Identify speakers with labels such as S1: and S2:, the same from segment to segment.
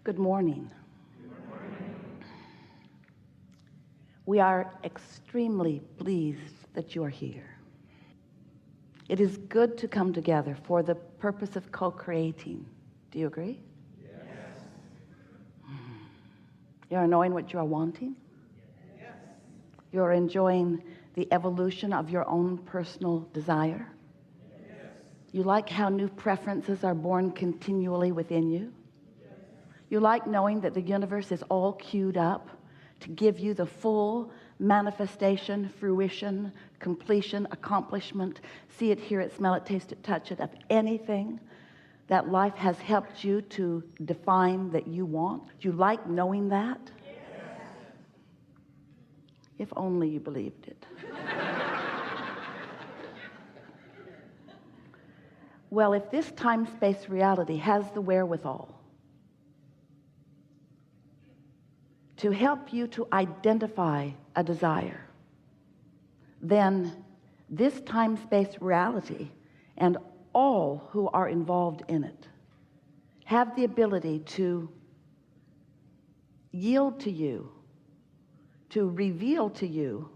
S1: Good morning. We are extremely pleased that you are here. It is good to come together for the purpose of co-creating. Do you agree? Yes. You're knowing what you are wanting? Yes. You're enjoying the evolution of your own personal desire? Yes. You like how new preferences are born continually within you? Yes. You like knowing that the universe is all queued up to give you the full manifestation, fruition, completion, accomplishment, see it, hear it, smell it, taste it, touch it, of anything that life has helped you to define that you want? Do you like knowing that? Yes. If only you believed it. Well, if this time-space reality has the wherewithal to help you to identify a desire, then this time-space reality and all who are involved in it have the ability to yield to you, to reveal to you,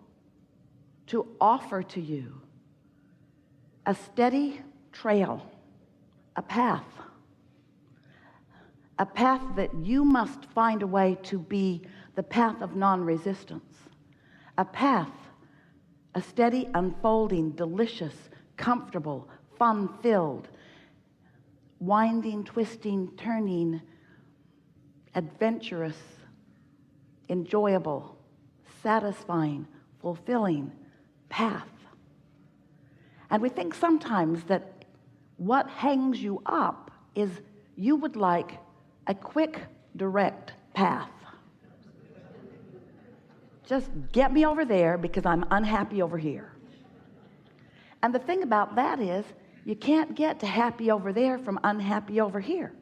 S1: to offer to you a steady trail, a path that you must find a way to be the path of non-resistance, a path, a steady, unfolding, delicious, comfortable, fun-filled, winding, twisting, turning, adventurous, enjoyable, satisfying, fulfilling path. And we think sometimes that what hangs you up is you would like a quick, direct path. Just get me over there because I'm unhappy over here. And the thing about that is you can't get to happy over there from unhappy over here,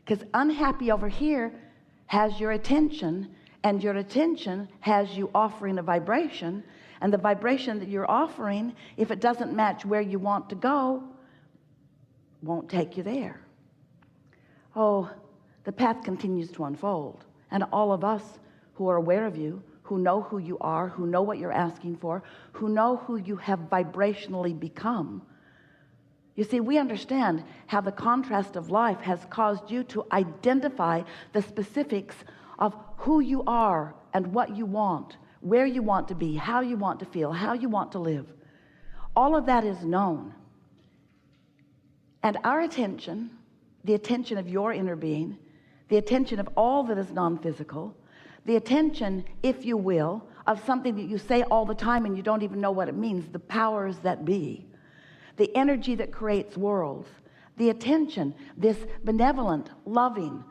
S1: because unhappy over here has your attention, and your attention has you offering a vibration, and the vibration that you're offering, if it doesn't match where you want to go, won't take you there. Oh, the path continues to unfold, and all of us who are aware of you, who know who you are, who know what you're asking for, who know who you have vibrationally become. You see, we understand how the contrast of life has caused you to identify the specifics of who you are and what you want, where you want to be, how you want to feel, how you want to live. All of that is known. And our attention, the attention of your inner being, the attention of all that is non-physical, the attention, if you will, of something that you say all the time and you don't even know what it means, the powers that be, the energy that creates worlds, the attention, this benevolent, loving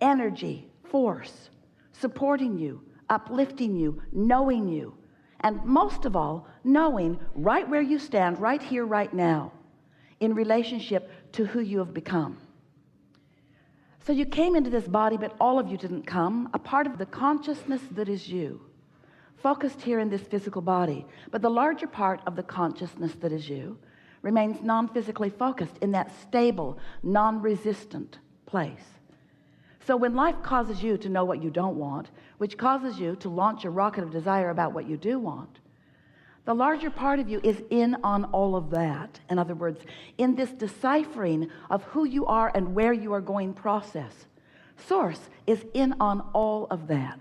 S1: energy, force, supporting you, uplifting you, knowing you, and most of all, knowing right where you stand, right here, right now, in relationship to who you have become. So you came into this body, but all of you didn't come. A part of the consciousness that is you, focused here in this physical body, but the larger part of the consciousness that is you remains non-physically focused in that stable, non-resistant place. So when life causes you to know what you don't want, which causes you to launch a rocket of desire about what you do want, the larger part of you is in on all of that. In other words, in this deciphering of who you are and where you are going process, Source is in on all of that.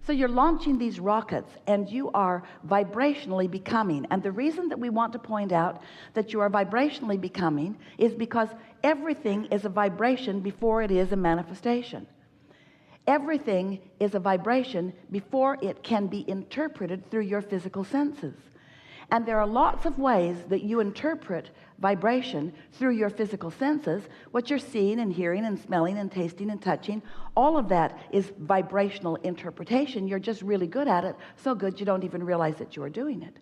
S1: So you're launching these rockets and you are vibrationally becoming. And the reason that we want to point out that you are vibrationally becoming is because everything is a vibration before it is a manifestation. Everything is a vibration before it can be interpreted through your physical senses. And there are lots of ways that you interpret vibration through your physical senses. What you're seeing and hearing and smelling and tasting and touching, all of that is vibrational interpretation. You're just really good at it, so good you don't even realize that you are doing it.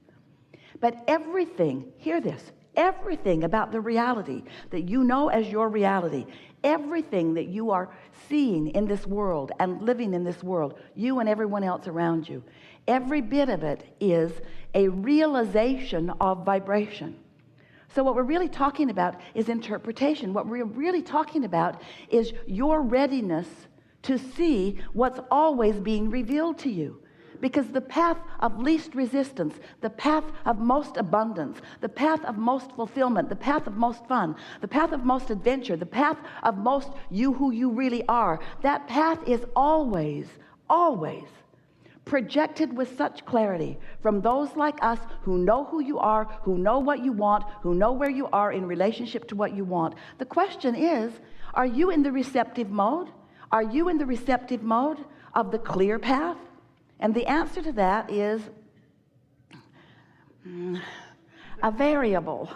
S1: But everything, hear this, everything about the reality that you know as your reality, everything that you are seeing in this world and living in this world, you and everyone else around you, every bit of it is a realization of vibration. So what we're really talking about is interpretation. What we're really talking about is your readiness to see what's always being revealed to you. Because the path of least resistance, the path of most abundance, the path of most fulfillment, the path of most fun, the path of most adventure, the path of most you who you really are, that path is always projected with such clarity from those like us who know who you are, who know what you want, who know where you are in relationship to what you want. The question is, are you in the receptive mode? Are you in the receptive mode of the clear path? And the answer to that is a variable.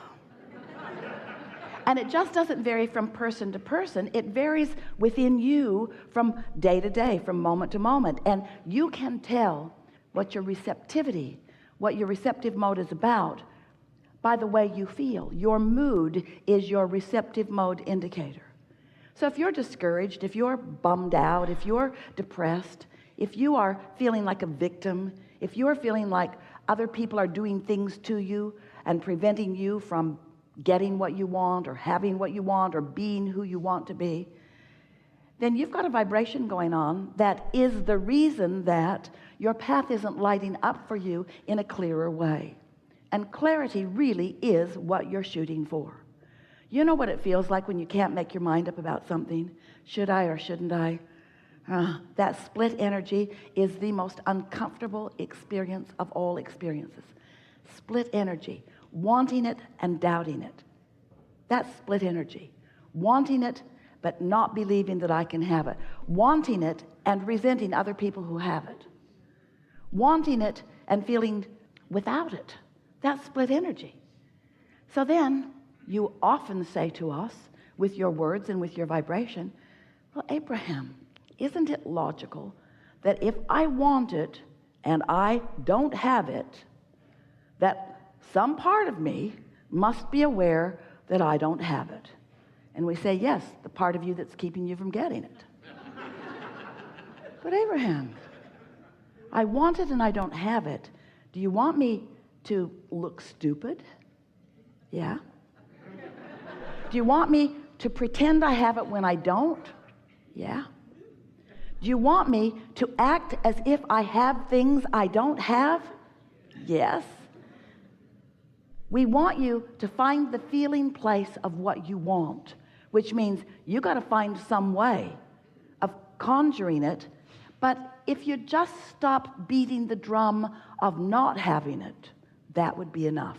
S1: And it just doesn't vary from person to person. It varies within you from day to day, from moment to moment. And you can tell what your receptivity, what your receptive mode is about by the way you feel. Your mood is your receptive mode indicator. So if you're discouraged, if you're bummed out, if you're depressed, if you are feeling like a victim, if you're feeling like other people are doing things to you and preventing you from getting what you want or having what you want or being who you want to be, then you've got a vibration going on that is the reason that your path isn't lighting up for you in a clearer way. And clarity really is what you're shooting for. You know what it feels like when you can't make your mind up about something? Should I or shouldn't I? That split energy is the most uncomfortable experience of all experiences. Split energy, wanting it and doubting it. That's split energy. Wanting it, but not believing that I can have it. Wanting it and resenting other people who have it. Wanting it and feeling without it. That's split energy. So then, you often say to us, with your words and with your vibration, well, Abraham, isn't it logical that if I want it and I don't have it, that some part of me must be aware that I don't have it? And we say, yes, the part of you that's keeping you from getting it. But Abraham, I want it and I don't have it. Do you want me to look stupid? Yeah. Do you want me to pretend I have it when I don't? Yeah. Do you want me to act as if I have things I don't have? Yes. We want you to find the feeling place of what you want, which means you got to find some way of conjuring it. But if you just stop beating the drum of not having it, that would be enough.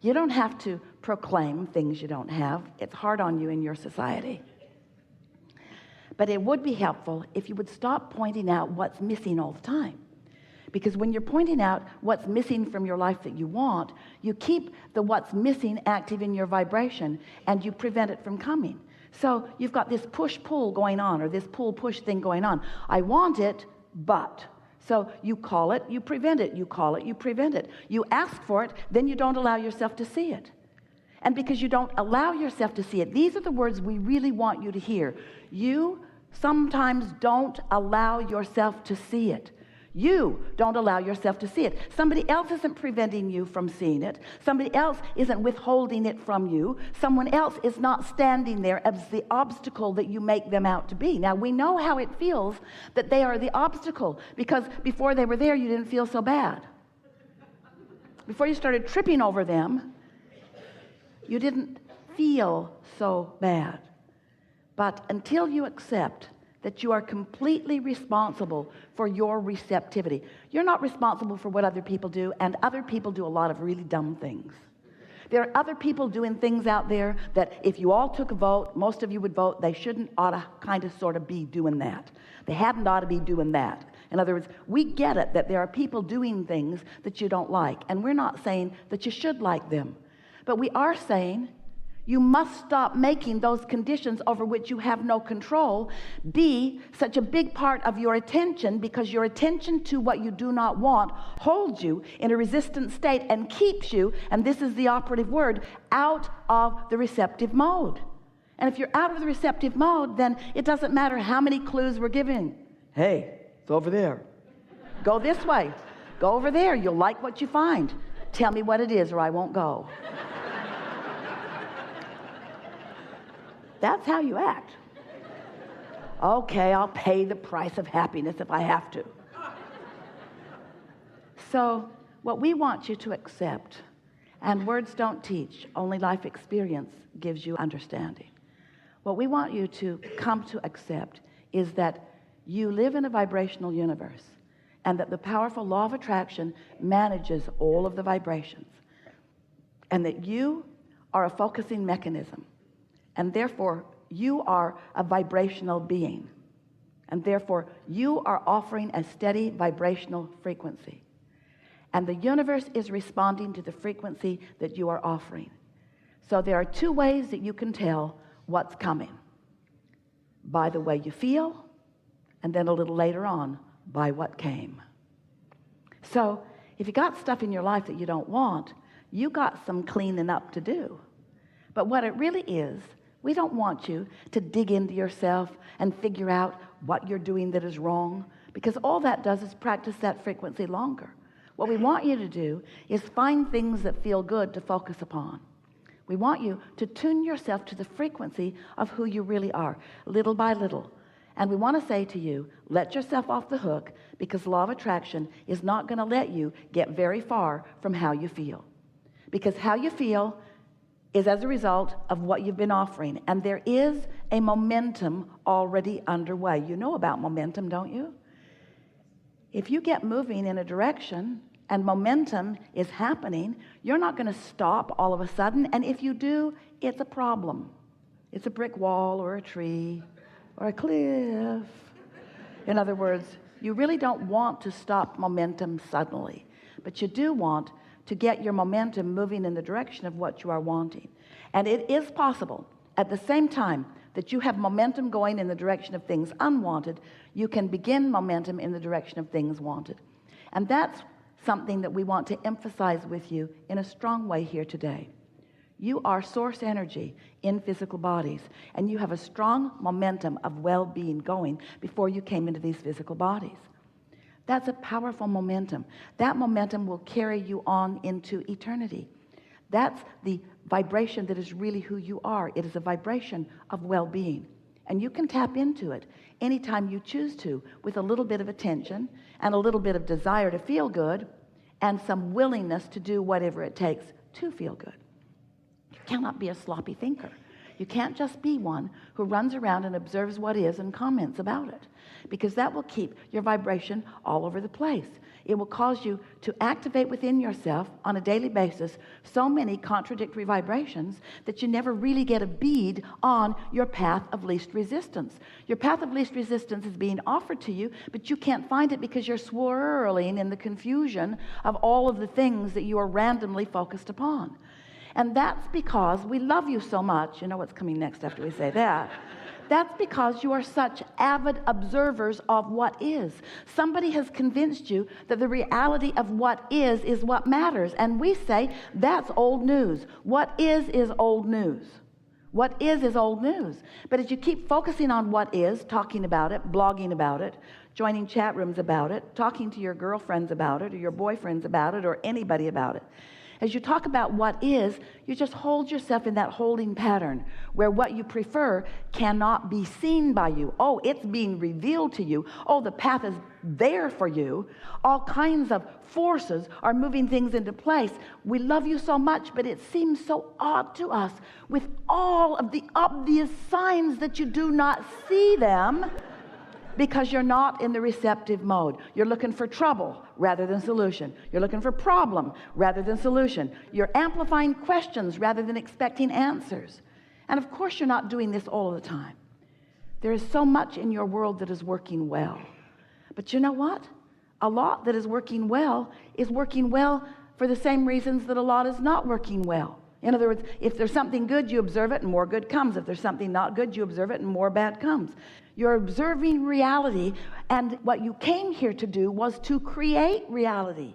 S1: You don't have to proclaim things you don't have. It's hard on you in your society. But it would be helpful if you would stop pointing out what's missing all the time. Because when you're pointing out what's missing from your life that you want, you keep the what's missing active in your vibration and you prevent it from coming. So you've got this push-pull going on, or this pull-push thing going on. I want it, but. So you call it, you prevent it. You call it, you prevent it. You ask for it, then you don't allow yourself to see it. And because you don't allow yourself to see it, these are the words we really want you to hear. You sometimes don't allow yourself to see it. You don't allow yourself to see it. Somebody else isn't preventing you from seeing it. Somebody else isn't withholding it from you. Someone else is not standing there as the obstacle that you make them out to be. Now, we know how it feels that they are the obstacle, because before they were there, you didn't feel so bad. Before you started tripping over them, you didn't feel so bad. But until you accept that you are completely responsible for your receptivity. You're not responsible for what other people do, and other people do a lot of really dumb things. There are other people doing things out there that if you all took a vote, most of you would vote they shouldn't, ought to, kind of, sort of be doing that. They hadn't ought to be doing that. In other words, we get it that there are people doing things that you don't like, and we're not saying that you should like them. But we are saying you must stop making those conditions over which you have no control be such a big part of your attention, because your attention to what you do not want holds you in a resistant state and keeps you, and this is the operative word, out of the receptive mode. And if you're out of the receptive mode, then it doesn't matter how many clues we're giving. Hey, it's over there. Go this way. Go over there. You'll like what you find. Tell me what it is or I won't go. That's how you act. Okay, I'll pay the price of happiness if I have to. So what we want you to accept, and words don't teach, only life experience gives you understanding. What we want you to come to accept is that you live in a vibrational universe, and that the powerful law of attraction manages all of the vibrations, and that you are a focusing mechanism, and therefore you are a vibrational being, and therefore you are offering a steady vibrational frequency, and the universe is responding to the frequency that you are offering. So there are two ways that you can tell what's coming: by the way you feel, and then a little later on by what came. So if you got stuff in your life that you don't want, you got some cleaning up to do. But what it really is, we don't want you to dig into yourself and figure out what you're doing that is wrong, because all that does is practice that frequency longer. What we want you to do is find things that feel good to focus upon. We want you to tune yourself to the frequency of who you really are, little by little. And we want to say to you, let yourself off the hook, because law of attraction is not going to let you get very far from how you feel. Because how you feel is as a result of what you've been offering. And there is a momentum already underway. You know about momentum, don't you? If you get moving in a direction and momentum is happening, you're not going to stop all of a sudden. And if you do, it's a problem. It's a brick wall or a tree or a cliff. In other words, you really don't want to stop momentum suddenly, but you do want to get your momentum moving in the direction of what you are wanting. And it is possible at the same time that you have momentum going in the direction of things unwanted, you can begin momentum in the direction of things wanted. And that's something that we want to emphasize with you in a strong way here today. You are source energy in physical bodies, and you have a strong momentum of well-being going before you came into these physical bodies. That's a powerful momentum. That momentum will carry you on into eternity. That's the vibration that is really who you are. It is a vibration of well-being, and you can tap into it anytime you choose to, with a little bit of attention and a little bit of desire to feel good and some willingness to do whatever it takes to feel good. You cannot be a sloppy thinker. You can't just be one who runs around and observes what is and comments about it, because that will keep your vibration all over the place. It will cause you to activate within yourself on a daily basis so many contradictory vibrations that you never really get a bead on your path of least resistance. Your path of least resistance is being offered to you, but you can't find it because you're swirling in the confusion of all of the things that you are randomly focused upon. And that's because we love you so much. You know what's coming next after we say that. That's because you are such avid observers of what is. Somebody has convinced you that the reality of what is what matters. And we say, that's old news. What is old news. What is old news. But as you keep focusing on what is, talking about it, blogging about it, joining chat rooms about it, talking to your girlfriends about it, or your boyfriends about it, or anybody about it, as you talk about what is, you just hold yourself in that holding pattern where what you prefer cannot be seen by you. Oh, it's being revealed to you. Oh, the path is there for you. All kinds of forces are moving things into place. We love you so much, but it seems so odd to us with all of the obvious signs that you do not see them. Because you're not in the receptive mode. You're looking for trouble rather than solution. You're looking for problem rather than solution. You're amplifying questions rather than expecting answers. And of course you're not doing this all of the time. There is so much in your world that is working well. But you know what? A lot that is working well for the same reasons that a lot is not working well. In other words, if there's something good, you observe it and more good comes. If there's something not good, you observe it and more bad comes. You're observing reality, and what you came here to do was to create reality.